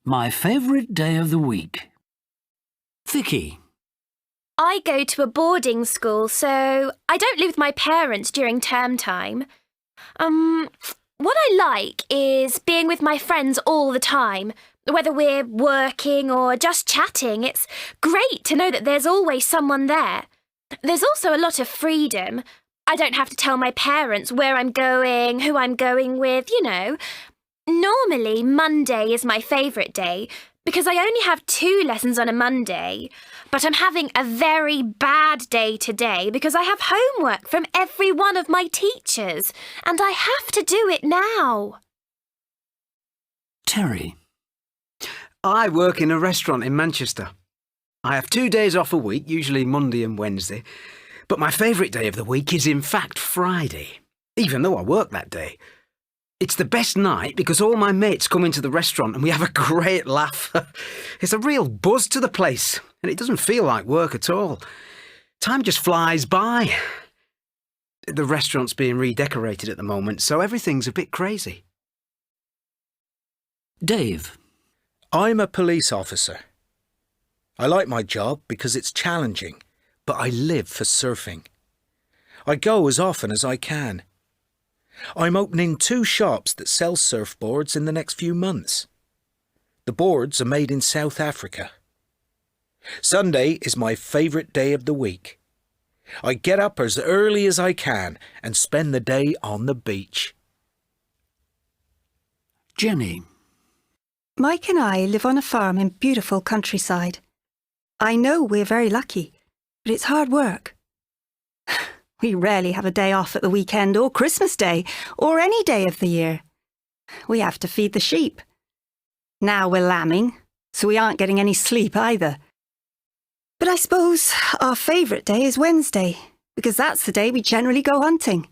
My favourite day of the week. Vicky. I go to a boarding school, so I don't live with my parents during term time. What I like is being with my friends all the time. Whether we're working or just chatting, it's great to know that there's always someone there. There's also a lot of freedom. I don't have to tell my parents where I'm going, who I'm going with, you know. Normally, Monday is my favourite day because I only have 2 lessons on a Monday. But I'm having a very bad day today because I have homework from every one of my teachers and I have to do it now. Terry. I work in a restaurant in Manchester. I have 2 days off a week, usually Monday and Wednesday, but my favourite day of the week is in fact Friday, even though I work that day. It's the best night because all my mates come into the restaurant and we have a great laugh. It's a real buzz to the place and it doesn't feel like work at all. Time just flies by. The restaurant's being redecorated at the moment, so everything's a bit crazy. Dave. I'm a police officer. I like my job because it's challenging, but I live for surfing. I go as often as I can. I'm opening 2 shops that sell surfboards in the next few months. The boards are made in South Africa. Sunday is my favourite day of the week. I get up as early as I can and spend the day on the beach. Jenny. Mike and I live on a farm in beautiful countryside. I know we're very lucky, but it's hard work. We rarely have a day off at the weekend or Christmas Day or any day of the year. We have to feed the sheep. Now we're lambing, so we aren't getting any sleep either. But I suppose our favourite day is Wednesday, because that's the day we generally go hunting.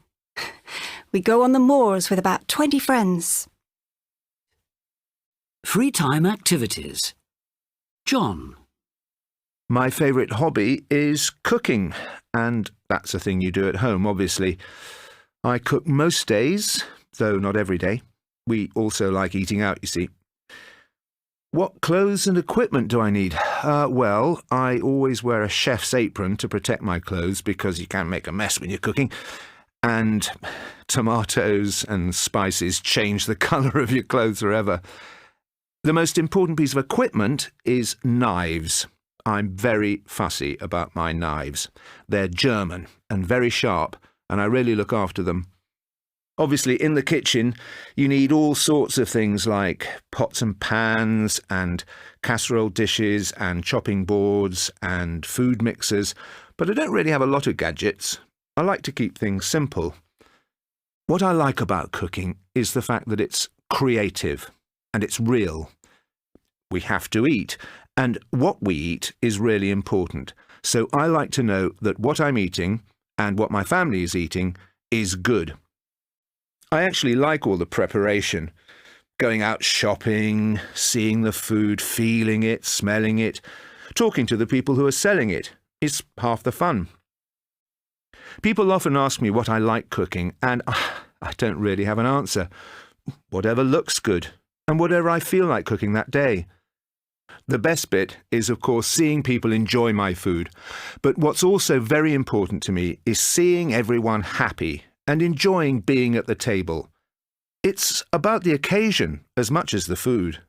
We go on the moors with about 20 friends. Free time activities. John. My favourite hobby is cooking, and that's a thing you do at home, obviously. I cook most days, though not every day. We also like eating out, you see. What clothes and equipment do I need? Well, I always wear a chef's apron to protect my clothes because you can't make a mess when you're cooking. And tomatoes and spices change the colour of your clothes forever. The most important piece of equipment is knives. I'm very fussy about my knives. They're German and very sharp, and I really look after them. Obviously, in the kitchen, you need all sorts of things like pots and pans and casserole dishes and chopping boards and food mixers, but I don't really have a lot of gadgets. I like to keep things simple. What I like about cooking is the fact that it's creative and it's real. We have to eat, and what we eat is really important. So I like to know that what I'm eating and what my family is eating is good. I actually like all the preparation. Going out shopping, seeing the food, feeling it, smelling it, talking to the people who are selling it is half the fun. People often ask me what I like cooking, and I don't really have an answer. Whatever looks good, and whatever I feel like cooking that day. The best bit is, of course, seeing people enjoy my food. But what's also very important to me is seeing everyone happy and enjoying being at the table. It's about the occasion as much as the food.